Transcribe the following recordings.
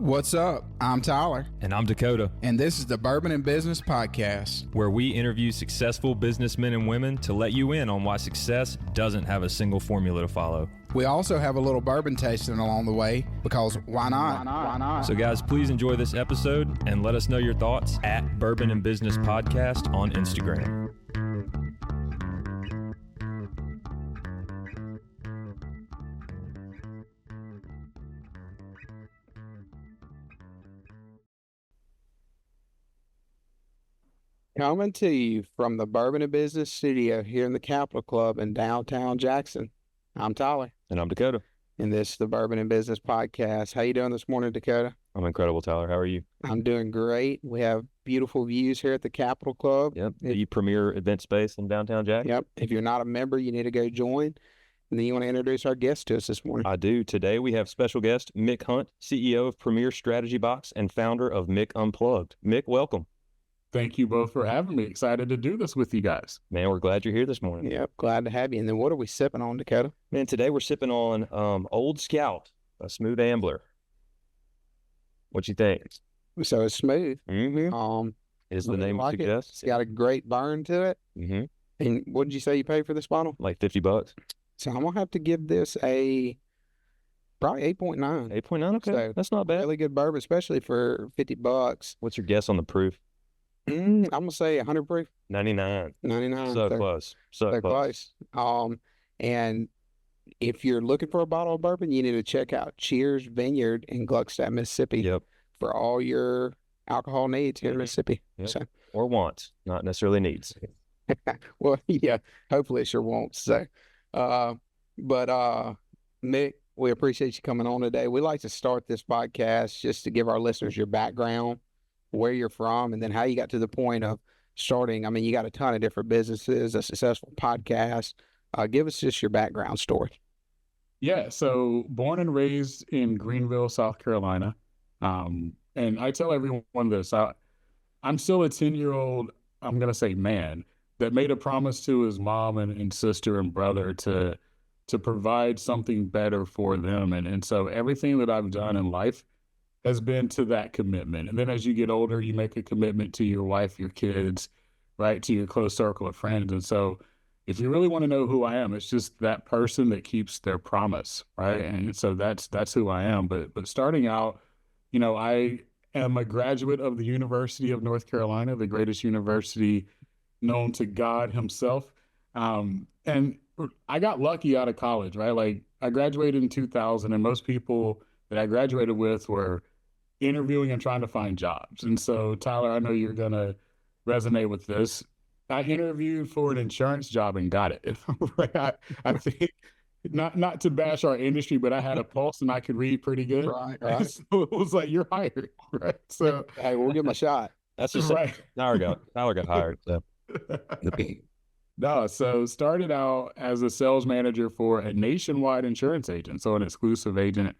What's up? I'm Tyler. And I'm Dakota. And this is the Bourbon and Business Podcast, where we interview successful businessmen and women to let you in on why success doesn't have a single formula to follow. We also have a little bourbon tasting along the way, because why not? Why not? So guys, please enjoy this episode and let us know your thoughts at Bourbon and Business Podcast on Instagram. Coming to you from the Bourbon and Business Studio here in the Capitol Club in downtown Jackson. I'm Tyler. And I'm Dakota. And this is the Bourbon and Business Podcast. How you doing this morning, Dakota? I'm incredible, Tyler. How are you? I'm doing great. We have beautiful views here at the Capitol Club. Yep, the premier event space in downtown Jackson. Yep. If you're not a member, you need to go join. And then you want to introduce our guest to us this morning. I do. Today we have special guest Mick Hunt, CEO of Premier Strategy Box and founder of Mick Unplugged. Mick, welcome. Thank you both for having me. Excited to do this with you guys. Man, we're glad you're here this morning. Yep, glad to have you. And then what are we sipping on, Dakota? Man, today we're sipping on Old Scout, a smooth ambler. What you think? So it's smooth. Mm-hmm. Is the name like suggests? It's got a great burn to it. Mm-hmm. And what did you say you paid for this bottle? Like $50. So I'm going to have to give this probably 8.9. 8.9? Okay, So, that's not bad. Really good bourbon, especially for $50. What's your guess on the proof? I'm going to say 100 proof. 99. 99. So close. So close. And if you're looking for a bottle of bourbon, you need to check out Cheers Vineyard in Gluckstadt, Mississippi. Yep. For all your alcohol needs here in Mississippi. Yep. So. Or wants, not necessarily needs. Well, yeah, hopefully it sure won't. So, Mick, we appreciate you coming on today. We like to start this podcast just to give our listeners your background, where you're from, and then how you got to the point of starting. I mean, you got a ton of different businesses, a successful podcast. Give us just your background story. Yeah, so born and raised in Greenville, South Carolina. And I tell everyone this, I'm still a 10-year-old, I'm going to say man, that made a promise to his mom and sister and brother to provide something better for them. And so everything that I've done in life has been to that commitment. And then as you get older, you make a commitment to your wife, your kids, right, to your close circle of friends. And so if you really want to know who I am, it's just that person that keeps their promise, right? And so that's who I am. But starting out, I am a graduate of the University of North Carolina, the greatest university known to God himself. And I got lucky out of college, right? Like I graduated in 2000, and most people that I graduated with were interviewing and trying to find jobs. And so, Tyler, I know you're going to resonate with this. I interviewed for an insurance job and got it. I think, not to bash our industry, but I had a pulse and I could read pretty good. Right. So it was like, you're hired, right? So, hey, we'll give him a shot. That's just right. Tyler got hired. So. No, so started out as a sales manager for a nationwide insurance agent, so an exclusive agent.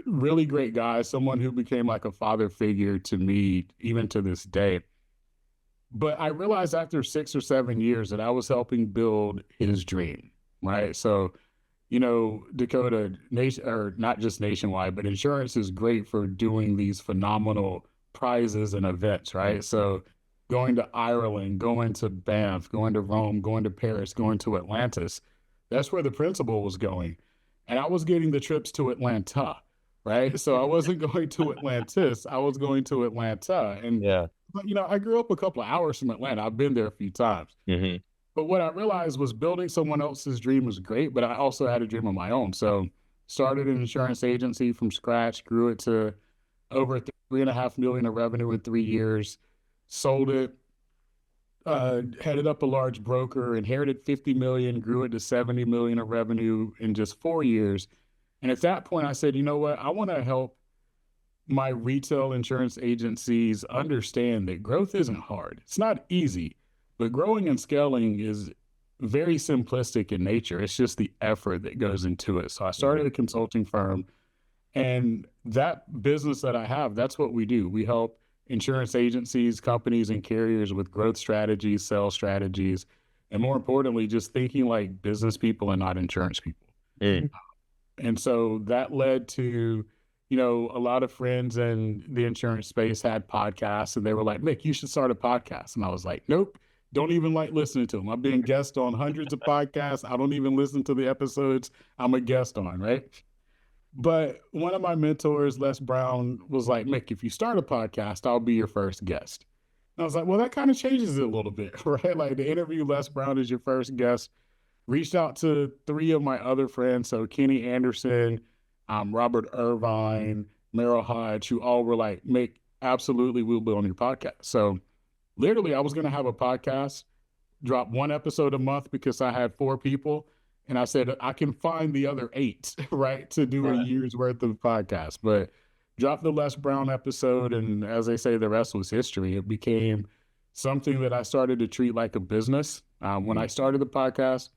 Really great guy, someone who became like a father figure to me, even to this day. But I realized after 6 or 7 years that I was helping build his dream, right? So, Dakota, or not just nationwide, but insurance is great for doing these phenomenal prizes and events, right? So going to Ireland, going to Banff, going to Rome, going to Paris, going to Atlantis, that's where the principal was going. And I was getting the trips to Atlanta, right? So I wasn't going to Atlantis, I was going to Atlanta. And, yeah, I grew up a couple of hours from Atlanta. I've been there a few times. Mm-hmm. But what I realized was building someone else's dream was great, but I also had a dream of my own. So started an insurance agency from scratch, grew it to over $3.5 million of revenue in 3 years, sold it, headed up a large broker, inherited $50 million, grew it to $70 million of revenue in just 4 years. And at that point, I said, you know what? I want to help my retail insurance agencies understand that growth isn't hard. It's not easy, but growing and scaling is very simplistic in nature. It's just the effort that goes into it. So I started a consulting firm, and that business that I have, that's what we do. We help insurance agencies, companies, and carriers with growth strategies, sales strategies, and more importantly, just thinking like business people and not insurance people. And so that led to a lot of friends in the insurance space had podcasts, and they were like, Mick, you should start a podcast. And I was like, nope, don't even like listening to them. I've been guest on hundreds of podcasts. I don't even listen to the episodes I'm a guest on, right? But one of my mentors, Les Brown, was like, Mick, if you start a podcast, I'll be your first guest. And I was like, well, that kind of changes it a little bit, right? Like to interview Les Brown as your first guest, reached out to three of my other friends. So Kenny Anderson, Robert Irvine, Merrill Hodge, who all were like, Mick, absolutely, we'll be on your podcast. So literally I was going to have a podcast, drop one episode a month because I had 4 people. And I said, I can find the other 8, right, to do a year's worth of podcast. But dropped the Les Brown episode. And as they say, the rest was history. It became something that I started to treat like a business. When I started the podcast,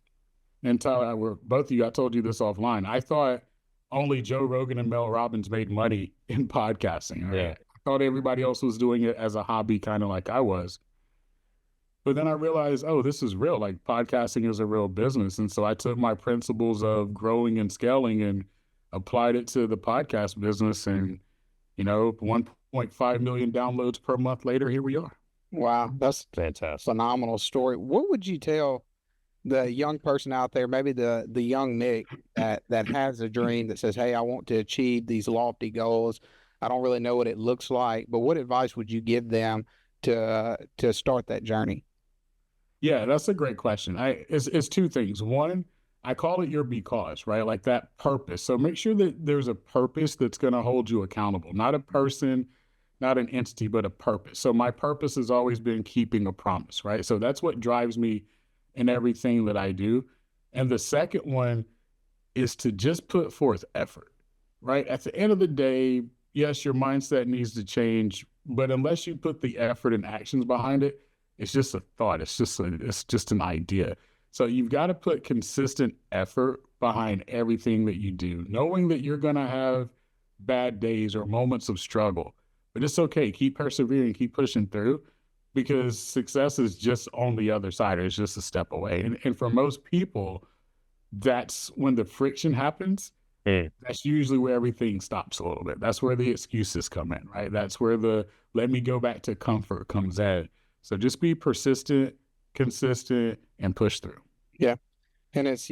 and Tyler, both of you, I told you this offline, I thought only Joe Rogan and Mel Robbins made money in podcasting. Right? Yeah. I thought everybody else was doing it as a hobby, kind of like I was. But then I realized, oh, this is real. Like podcasting is a real business. And so I took my principles of growing and scaling and applied it to the podcast business. And, 1.5 million downloads per month later, here we are. Wow, that's Fantastic. phenomenal story. What would you tell the young person out there, maybe the young Mick that has a dream that says, hey, I want to achieve these lofty goals. I don't really know what it looks like, but what advice would you give them to start that journey? Yeah, that's a great question. It's 2 things. One, I call it your because, right? Like that purpose. So make sure that there's a purpose that's going to hold you accountable, not a person, not an entity, but a purpose. So my purpose has always been keeping a promise, right? So that's what drives me in everything that I do. And the second one is to just put forth effort, right? At the end of the day, yes, your mindset needs to change, but unless you put the effort and actions behind it, it's just a thought. It's just an idea. So you've got to put consistent effort behind everything that you do, knowing that you're going to have bad days or moments of struggle, but it's okay. Keep persevering, keep pushing through, because success is just on the other side. It's just a step away. And for most people, that's when the friction happens. That's usually where everything stops a little bit. That's where the excuses come in, right? That's where the let me go back to comfort comes in. So just be persistent, consistent, and push through. Yeah. And it's,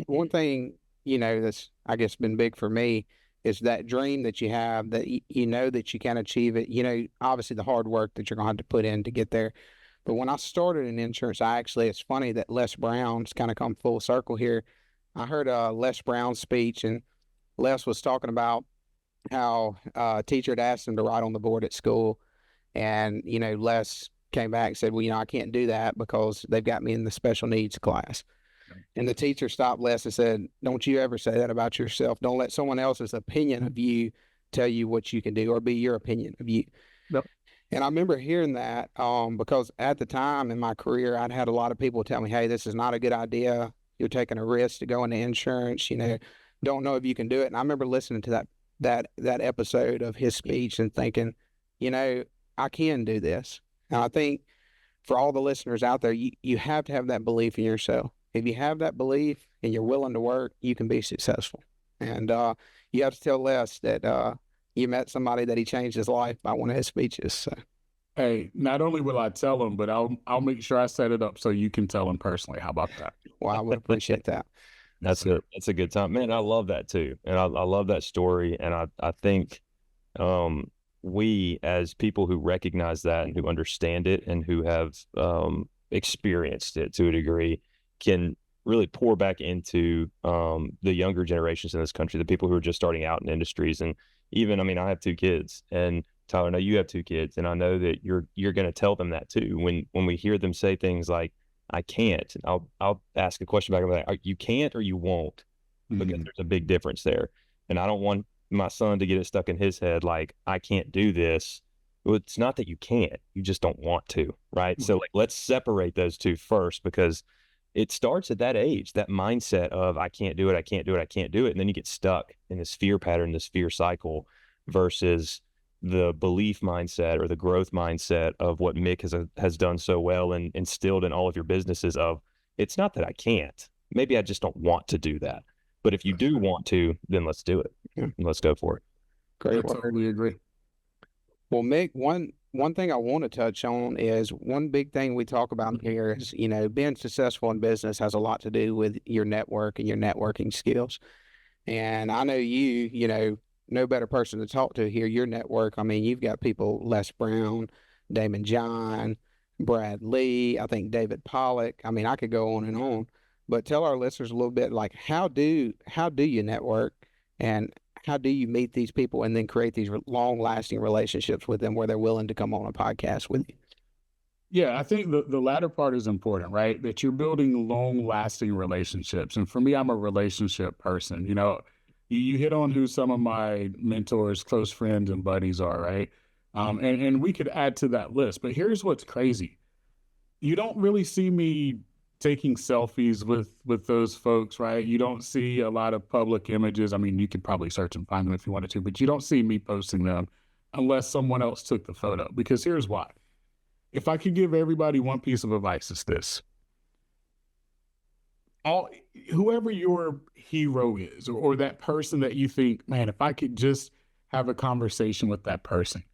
one thing, that's, I guess, been big for me is that dream that you have that that you can achieve it. Obviously the hard work that you're going to have to put in to get there. But when I started in insurance, it's funny that Les Brown's kind of come full circle here. I heard Les Brown's speech, and Les was talking about how a teacher had asked him to write on the board at school. And, Les came back and said, well, I can't do that because they've got me in the special needs class. And the teacher stopped Les and said, don't you ever say that about yourself. Don't let someone else's opinion of you tell you what you can do or be your opinion of you. Yep. And I remember hearing that because at the time in my career, I'd had a lot of people tell me, hey, this is not a good idea. You're taking a risk to go into insurance, don't know if you can do it. And I remember listening to that episode of his speech and thinking, I can do this. And I think for all the listeners out there, you have to have that belief in yourself. If you have that belief and you're willing to work, you can be successful. And you have to tell Les that you met somebody that he changed his life by one of his speeches. So. Hey, not only will I tell him, but I'll make sure I set it up so you can tell him personally. How about that? Well, I would appreciate that. That's a good time, man. I love that too, and I love that story. And I think we, as people who recognize that and who understand it and who have experienced it to a degree, can really pour back into the younger generations in this country, the people who are just starting out in industries. And even, I have 2 kids, and Tyler, I know you have 2 kids, and I know that you're going to tell them that too. When we hear them say things like, I can't, I'll ask a question back, like, you can't or you won't, because there's a big difference there. And I don't want my son to get it stuck in his head like, I can't do this. Well, it's not that you can't, you just don't want to, right? So let's separate those two first, because it starts at that age, that mindset of I can't do it, I can't do it, I can't do it. And then you get stuck in this fear pattern, this fear cycle, versus the belief mindset or the growth mindset of what Mick has done so well and instilled in all of your businesses of, it's not that I can't, maybe I just don't want to do that. But if you do want to, then let's do it. And let's go for it. Great I word. totally agree. Well, Mick, one thing I want to touch on is one big thing we talk about here is, being successful in business has a lot to do with your network and your networking skills. And I know no better person to talk to here. Your network, I mean, you've got people, Les Brown, Damon John, Brad Lee, I think David Pollock. I mean, I could go on and on, but tell our listeners a little bit, like, how do you network, and how do you meet these people and then create these long lasting relationships with them where they're willing to come on a podcast with you? Yeah, I think the latter part is important, right? That you're building long lasting relationships. And for me, I'm a relationship person. You hit on who some of my mentors, close friends, and buddies are, right? And we could add to that list. But here's what's crazy. You don't really see me taking selfies with those folks, right? You don't see a lot of public images. I mean, you could probably search and find them if you wanted to, but you don't see me posting them unless someone else took the photo. Because here's why. If I could give everybody one piece of advice, it's this. Whoever your hero is, or that person that you think, man, if I could just have a conversation with that person,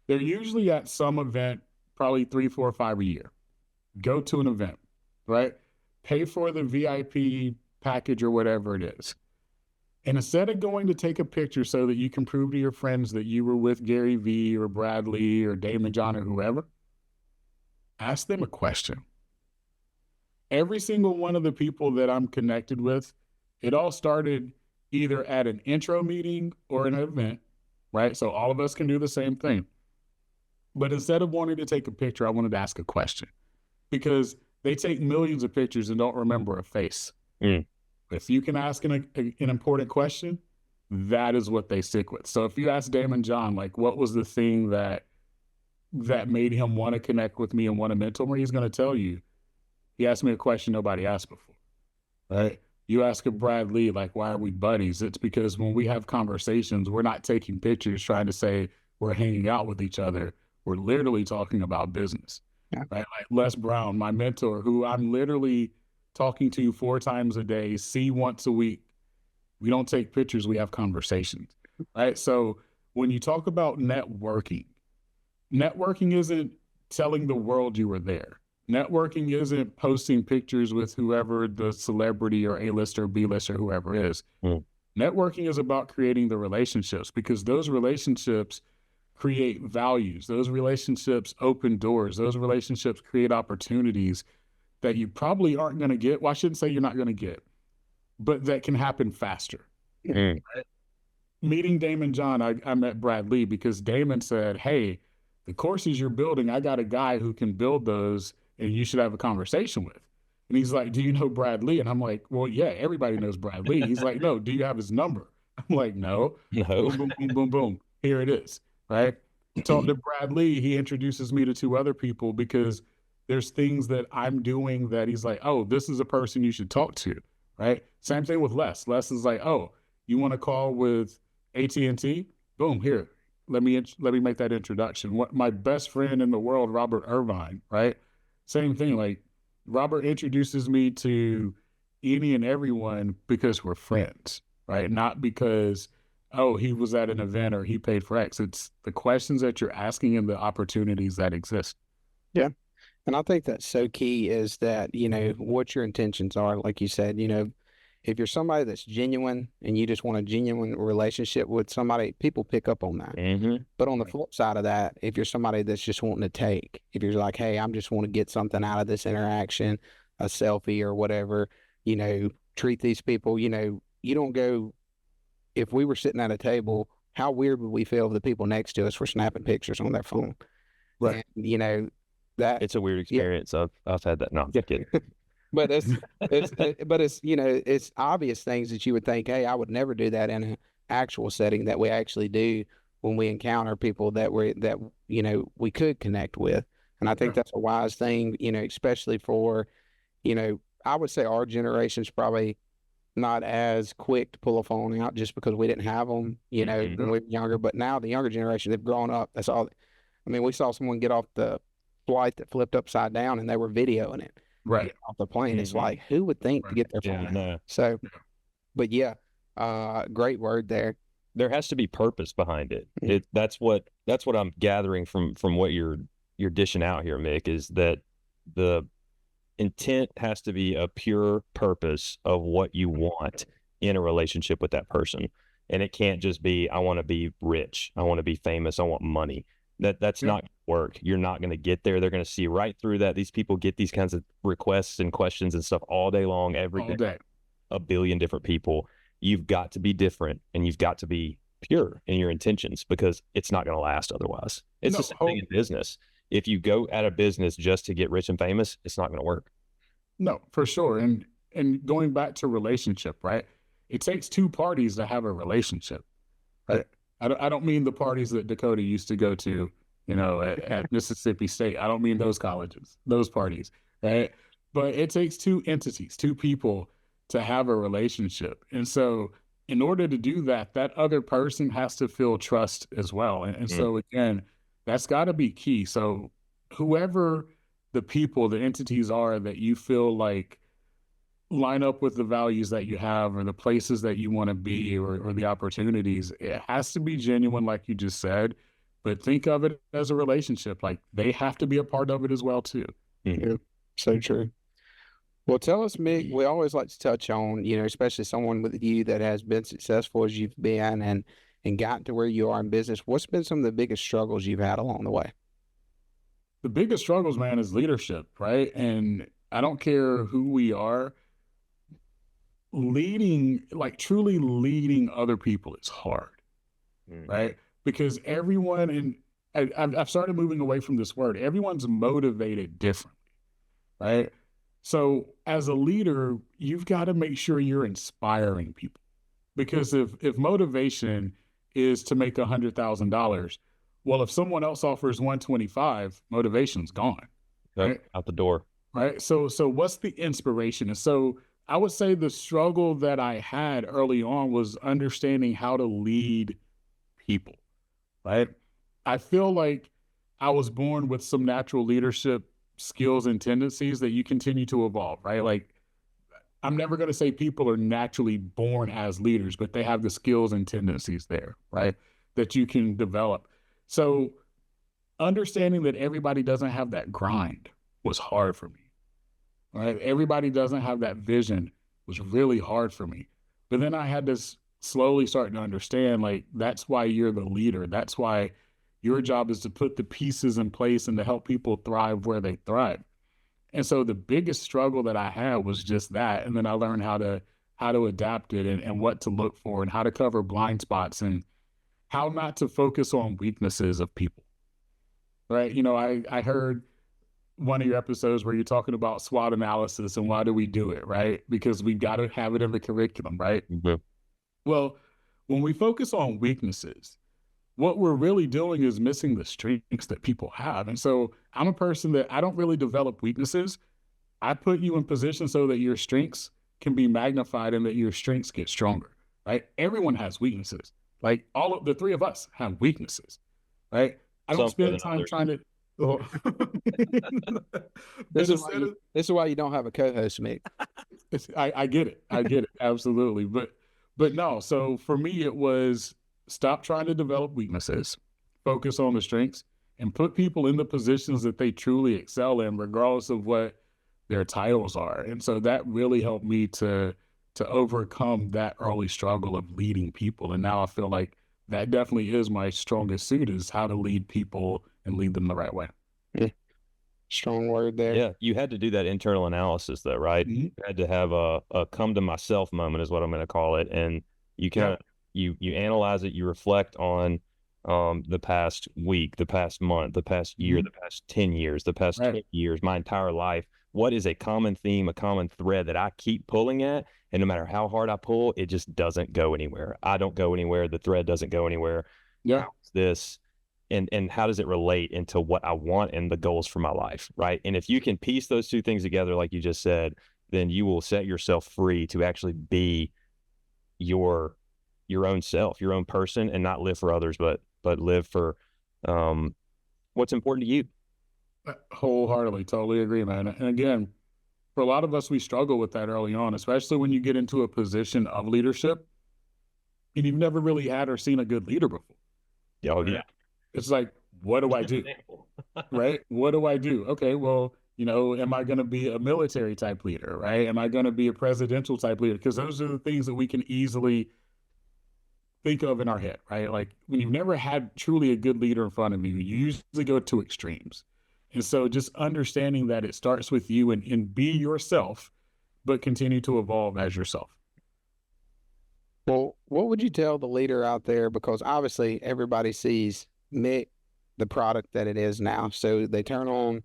they're usually at some event, probably 3, 4, 5 a year. Go to an event, right? Pay for the VIP package or whatever it is. And instead of going to take a picture so that you can prove to your friends that you were with Gary Vee or Bradley or Damon John or whoever, ask them a question. Every single one of the people that I'm connected with, it all started either at an intro meeting or an event, right? So all of us can do the same thing. But instead of wanting to take a picture, I wanted to ask a question, because they take millions of pictures and don't remember a face. If you can ask an important question, that is what they stick with. So if you ask Damon John, like, what was the thing that made him want to connect with me and want to mentor me, he's going to tell you, he asked me a question nobody asked before, right? You ask a Brad Lee, like, why are we buddies? It's because when we have conversations, we're not taking pictures trying to say we're hanging out with each other. We're literally talking about business, right? Like Les Brown, my mentor, who I'm literally talking to 4 times a day, see once a week. We don't take pictures, we have conversations, right? So when you talk about networking isn't telling the world you were there. Networking isn't posting pictures with whoever the celebrity or A-lister, B-lister, whoever is. Networking is about creating the relationships, because those relationships create values. Those relationships open doors. Those relationships create opportunities that you probably aren't going to get. Well, I shouldn't say you're not going to get, but that can happen faster. Right? Meeting Damon John, I met Brad Lee because Damon said, hey, the courses you're building, I got a guy who can build those and you should have a conversation with. And he's like, do you know Brad Lee? And I'm like, well, yeah, everybody knows Brad Lee. He's like, no, do you have his number? I'm like, no. Boom, boom, boom, boom, boom. Here it is, right? Talk to Brad Lee. He introduces me to 2 other people because there's things that I'm doing that he's like, oh, this is a person you should talk to, right? Same thing with Les. Les is like, oh, you want to call with AT&T? Boom, here. Let me make that introduction. What my best friend in the world, Robert Irvine, right? Same thing. Like, Robert introduces me to any and everyone because we're friends, right? Not because, oh, he was at an event or he paid for X. It's the questions that you're asking and the opportunities that exist. Yeah. And I think that's so key, is that, what your intentions are. Like you said, if you're somebody that's genuine and you just want a genuine relationship with somebody, people pick up on that. But on the flip side of that, if you're somebody that's just wanting to take, if you're like, hey, I'm just want to get something out of this interaction, a selfie or whatever, treat these people, you don't go, if we were sitting at a table, how weird would we feel if the people next to us were snapping pictures on their phone? Right. And, that it's a weird experience. Yeah. I've had that. No, I'm just kidding. But it's obvious things that you would think, hey, I would never do that in an actual setting, that we actually do when we encounter people that we could connect with. And I think that's a wise thing, especially for, I would say our generation's probably not as quick to pull a phone out just because we didn't have them, when we were younger. But now the younger generation, they've grown up. That's all. I mean, we saw someone get off the flight that flipped upside down and they were videoing it right off the plane. It's like, who would think to get their phone out? So, but yeah, great word there. there has to be purpose behind it. That's what I'm gathering from what you're dishing out here, Mick, is that the intent has to be a pure purpose of what you want in a relationship with that person. And it can't just be, I want to be rich, I want to be famous, I want money. That's not going to work. You're not going to get there. They're going to see right through that. These people get these kinds of requests and questions and stuff all day long, every day. A billion different people. You've got to be different, and you've got to be pure in your intentions, because it's not going to last otherwise. It's the same thing in business. If you go at a business just to get rich and famous, it's not going to work. No, for sure. And going back to relationship, right? It takes two parties to have a relationship. Right? I don't mean the parties that Dakota used to go to, at Mississippi State. I don't mean those colleges, those parties, right? But it takes two entities, two people to have a relationship. And so in order to do that, that other person has to feel trust as well. And so again, that's got to be key. So whoever the people, the entities are that you feel like line up with the values that you have, or the places that you want to be, or the opportunities, it has to be genuine, like you just said. But think of it as a relationship. Like, they have to be a part of it as well too. Yeah, so true. Well, tell us, Mick, we always like to touch on, especially someone with you that has been successful as you've been and gotten to where you are in business. What's been some of the biggest struggles you've had along the way? The biggest struggles, man, is leadership, right? And I don't care who we are, truly leading other people is hard, right? Because everyone, and I've started moving away from this word, everyone's motivated differently, right? So as a leader, you've got to make sure you're inspiring people. Because if motivation is to make $100,000, well, if someone else offers 125, motivation's gone. Right? Out the door. Right. So what's the inspiration? And so I would say the struggle that I had early on was understanding how to lead people. Right. I feel like I was born with some natural leadership skills and tendencies that you continue to evolve, right? Like, I'm never going to say people are naturally born as leaders, but they have the skills and tendencies there, right? That you can develop. So understanding that everybody doesn't have that grind was hard for me, right? Everybody doesn't have that vision was really hard for me. But then I had to slowly start to understand, like, that's why you're the leader. That's why your job is to put the pieces in place and to help people thrive where they thrive. And so the biggest struggle that I had was just that. And then I learned how to adapt it, and what to look for, and how to cover blind spots, and how not to focus on weaknesses of people. Right. I heard one of your episodes where you're talking about SWOT analysis and why do we do it, right? Because we got to have it in the curriculum, right? Mm-hmm. Well, when we focus on weaknesses, what we're really doing is missing the strengths that people have. And so I'm a person that I don't really develop weaknesses. I put you in position so that your strengths can be magnified and that your strengths get stronger, right? Everyone has weaknesses. Like, all of the three of us have weaknesses, right? I don't spend time trying to. Oh. This is why you don't have a co-host, Mick. I get it. I get it. Absolutely. But no. So for me, it was stop trying to develop weaknesses, focus on the strengths, and put people in the positions that they truly excel in, regardless of what their titles are. And so that really helped me to overcome that early struggle of leading people. And now I feel like that definitely is my strongest suit, is how to lead people and lead them the right way. Yeah. Strong word there. Yeah, you had to do that internal analysis, though, right? Mm-hmm. You had to have a come to myself moment, is what I'm going to call it, and you kind of you analyze it, you reflect on the past week, the past month, the past year, the past 10 years, the past 20 years, my entire life. What is a common theme, a common thread that I keep pulling at, and no matter how hard I pull, it just doesn't go anywhere. I don't go anywhere. The thread doesn't go anywhere. Yeah. How's this? And how does it relate into what I want and the goals for my life, right? And if you can piece those two things together, like you just said, then you will set yourself free to actually be your own self, your own person, and not live for others, but live for what's important to you. Wholeheartedly, totally agree, man. And again, for a lot of us, we struggle with that early on, especially when you get into a position of leadership. and you've never really had or seen a good leader before. Oh yeah. It's like, what do I do? Right? What do I do? Okay, well, am I going to be a military type leader? Right? Am I going to be a presidential type leader? Because those are the things that we can easily think of in our head, right? Like when you've never had truly a good leader in front of you usually go to extremes. And so just understanding that it starts with you and be yourself, but continue to evolve as yourself. Well, what would you tell the leader out there? Because obviously everybody sees Mick, the product that it is now. So they turn on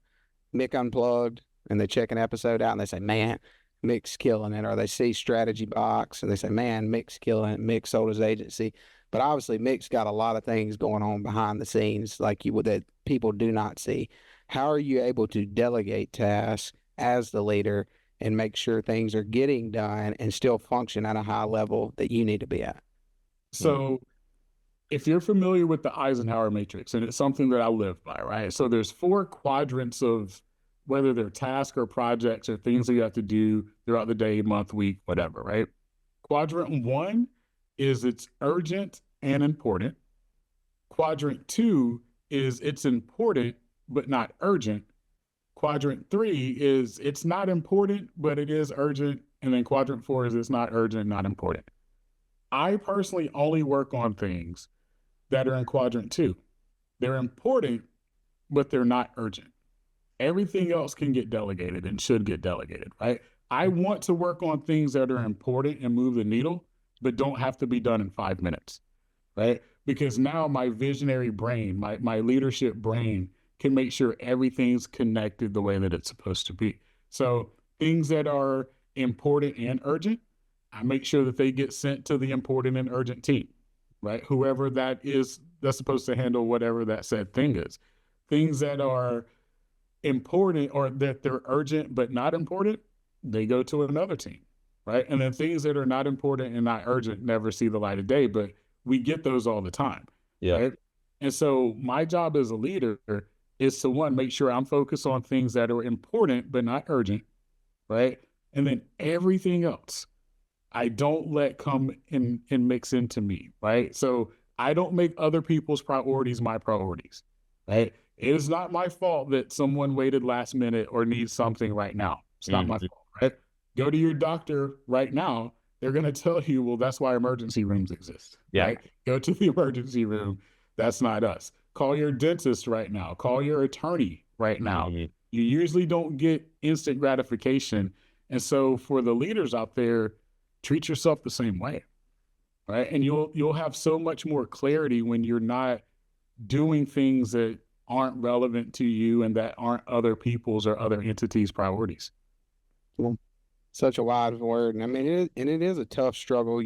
Mick Unplugged and they check an episode out and they say, man, Mick's killing it. Or they see Strategy Box and they say, man, Mick's killing it. Mick sold his agency. But obviously Mick's got a lot of things going on behind the scenes like you would that people do not see. How are you able to delegate tasks as the leader and make sure things are getting done and still function at a high level that you need to be at? So if you're familiar with the Eisenhower matrix, and it's something that I live by, right? So there's 4 quadrants of whether they're tasks or projects or things that you have to do throughout the day, month, week, whatever, right? Quadrant 1 is it's urgent and important. Quadrant 2 is it's important, but not urgent. Quadrant 3 is it's not important, but it is urgent. And then quadrant 4 is it's not urgent, not important. I personally only work on things that are in quadrant 2. They're important, but they're not urgent. Everything else can get delegated and should get delegated, right? I want to work on things that are important and move the needle, but don't have to be done in 5 minutes, right? Because now my visionary brain, my leadership brain can make sure everything's connected the way that it's supposed to be. So things that are important and urgent, I make sure that they get sent to the important and urgent team, right? Whoever that is, that's supposed to handle whatever that said thing is. Things that are important or that they're urgent but not important, they go to another team, right? And then things that are not important and not urgent never see the light of day, but we get those all the time, right? And so my job as a leader is to, one, make sure I'm focused on things that are important but not urgent, right? And then everything else I don't let come in and mix into me, right? So I don't make other people's priorities my priorities, right? It is not my fault that someone waited last minute or needs something right now. It's not my fault, right? Go to your doctor right now. They're going to tell you, well, that's why emergency rooms exist, right? Go to the emergency room. That's not us. Call your dentist right now. Call your attorney right now. You usually don't get instant gratification. And so for the leaders out there, treat yourself the same way, right? And you'll have so much more clarity when you're not doing things that aren't relevant to you and that aren't other people's or other entities' priorities. Well, such a wise word. And I mean, it is a tough struggle,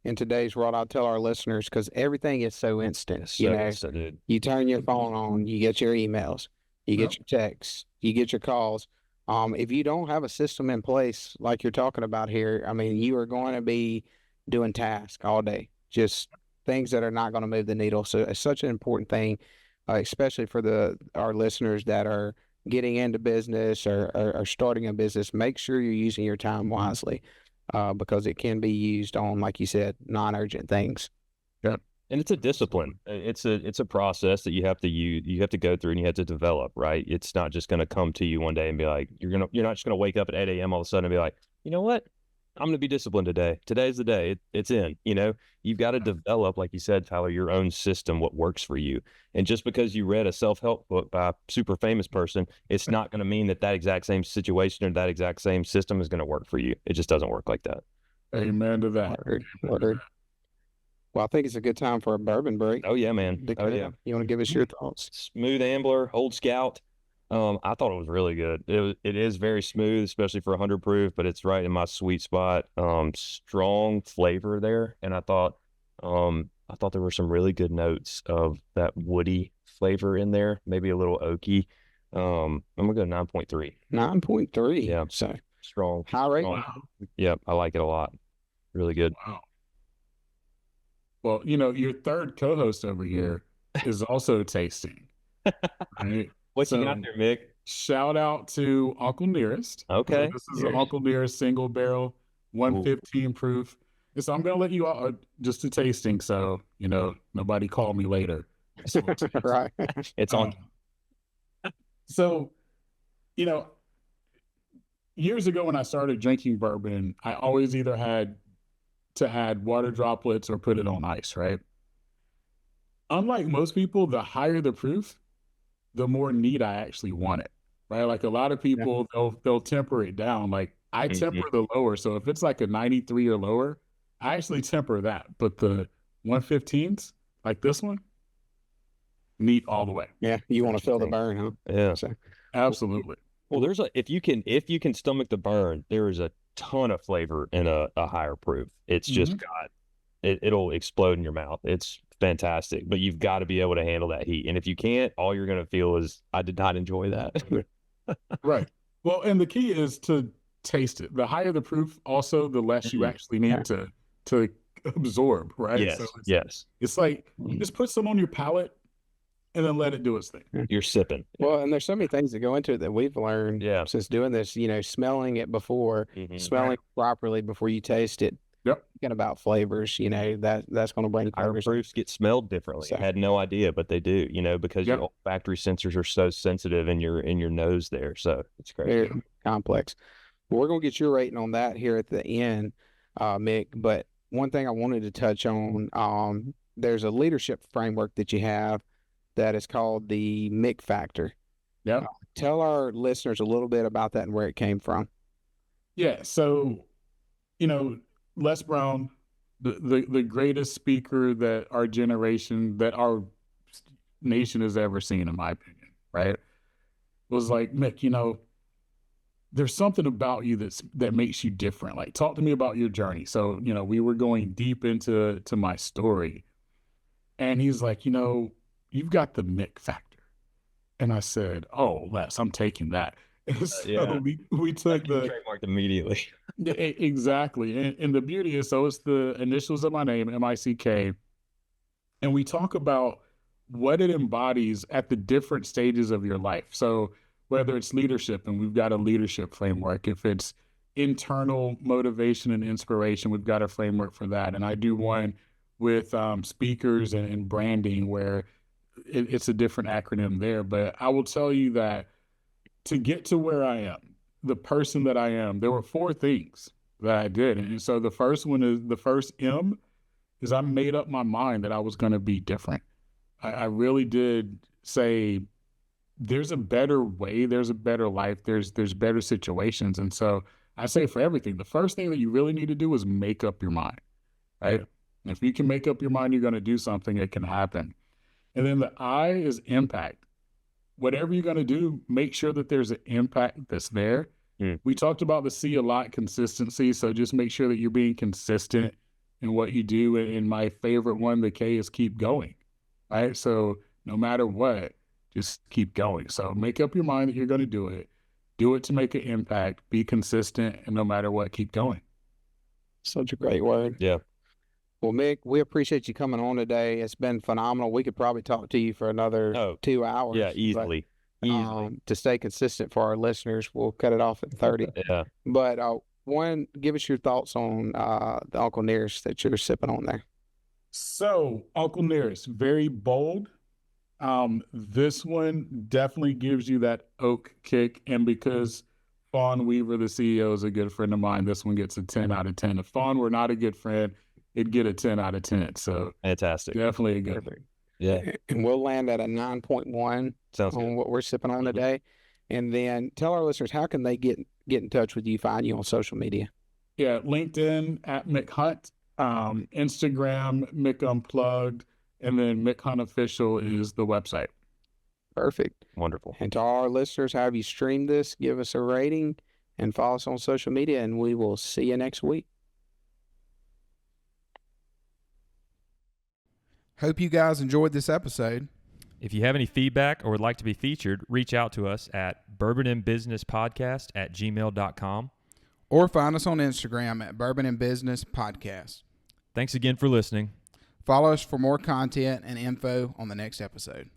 in today's world. I'll tell our listeners, because everything is so instant. Dude. You turn your phone on, you get your emails, you get your texts, you get your calls. If you don't have a system in place like you're talking about here, I mean, you are going to be doing tasks all day, just things that are not going to move the needle. So it's such an important thing, especially for our listeners that are getting into business or starting a business. Make sure you're using your time wisely, because it can be used on, like you said, non-urgent things. Yeah. And it's a discipline. It's a process that you have to go through and you have to develop, right? It's not just going to come to you one day and be like, you're not just going to wake up at 8 a.m. all of a sudden and be like, you know what? I'm going to be disciplined today. Today's the day. It's in, you've got to develop, like you said, Tyler, your own system, what works for you. And just because you read a self-help book by a super famous person, it's not going to mean that exact same situation or that exact same system is going to work for you. It just doesn't work like that. Amen to that. Word. Well, I think it's a good time for a bourbon break. Oh yeah, man. Dakota, Oh yeah. You want to give us your thoughts? Smooth Ambler, Old Scout. I thought it was really good. It is very smooth, especially for 100 proof, but it's right in my sweet spot. Strong flavor there, and I thought there were some really good notes of that woody flavor in there, maybe a little oaky. I'm gonna go 9.3. 9.3. Yeah. So strong. High rate. Wow. Yep, I like it a lot. Really good. Wow. Well, your third co-host over here is also tasting. Right? What you got there, Mick? Shout out to Uncle Nearest. Okay. So this is an Uncle Nearest single barrel, 115 proof. And so I'm going to let you all just a tasting. So, nobody call me later. So, Right. It's on. So, you know, years ago when I started drinking bourbon, I always either had to add water droplets or put it on ice, right? Unlike most people, the higher the proof, the more neat I actually want it, right? Like a lot of Yeah. people, they'll temper it down. Like I temper the lower. So if it's like a 93 or lower, I actually temper that. But the 115s, like this one, neat all the way. Yeah. You want to feel the burn, huh? Yeah. So, Absolutely. Well, if you can stomach the burn, there is a ton of flavor in a higher proof. It's just it'll explode in your mouth. It's fantastic, but you've got to be able to handle that heat. And if you can't, all you're going to feel is, I did not enjoy that. Right. Well, and the key is to taste it. The higher the proof, also, the less you actually need to absorb, right? Yes. So Yes. it's like just put some on your palate and then let it do its thing. You're sipping. well, and there's so many things that go into it that we've learned Yeah. since doing this, smelling it before, smelling it properly before you taste it. Yep. Thinking about flavors, that's going to bring Higher flavors. proofs get smelled differently. So- I had no idea, but they do, because Yep. your olfactory sensors are so sensitive in your nose there. So it's crazy. Very complex. Well, we're going to get your rating on that here at the end, Mick. But one thing I wanted to touch on, there's a leadership framework that you have that is called the Mick Factor. Yep. Tell our listeners a little bit about that and where it came from. Yeah. So, Les Brown, the greatest speaker that our generation, that our nation has ever seen, in my opinion, right? Was like, Mick, there's something about you that makes you different. Like, talk to me about your journey. So, we were going deep into my story. And he's like, you've got the Mick Factor. And I said, oh, Les, I'm taking that. And so Yeah. we took the trademarked immediately. exactly. And the beauty is, so it's the initials of my name, MICK. And we talk about what it embodies at the different stages of your life. So whether it's leadership, and we've got a leadership framework. If it's internal motivation and inspiration, we've got a framework for that. And I do one with speakers and branding where it's a different acronym there. But I will tell you that to get to where I am, the person that I am, there were 4 things that I did. And so the first one is, the first M is, I made up my mind that I was going to be different. I really did say, there's a better way, there's a better life, there's better situations. And so I say, for everything, the first thing that you really need to do is make up your mind, right? And if you can make up your mind, you're going to do something, it can happen. And then the I is impact. Whatever you're going to do, make sure that there's an impact that's there. We talked about the C a lot, consistency. So just make sure that you're being consistent in what you do. And my favorite one, the K, is keep going, right? So no matter what, just keep going. So make up your mind that you're going to do it to make an impact, be consistent, and no matter what, keep going. Such a great word. Yeah. Well, Mick, we appreciate you coming on today. It's been phenomenal. We could probably talk to you for another 2 hours. Yeah, easily. To stay consistent for our listeners, we'll cut it off at 30. Yeah. But one, give us your thoughts on the Uncle Nearest that you're sipping on there. So Uncle Nearest, very bold. This one definitely gives you that oak kick. And because Fawn Weaver, the CEO, is a good friend of mine, this one gets a 10 out of 10. If Fawn were not a good friend, it'd get a 10 out of 10. So fantastic. Definitely a good one. Yeah. And we'll land at a 9.1 Sounds on good. what we're sipping on today. And then tell our listeners, how can they get in touch with you, find you on social media? Yeah, LinkedIn at Mick Hunt, Instagram, Mick Unplugged, and then Mick Hunt Official is the website. Perfect. Wonderful. And to all our listeners, however you stream this, give us a rating and follow us on social media, and we will see you next week. Hope you guys enjoyed this episode. If you have any feedback or would like to be featured, reach out to us at bourbonandbusinesspodcast@gmail.com. Or find us on Instagram at Bourbon and Business Podcast. Thanks again for listening. Follow us for more content and info on the next episode.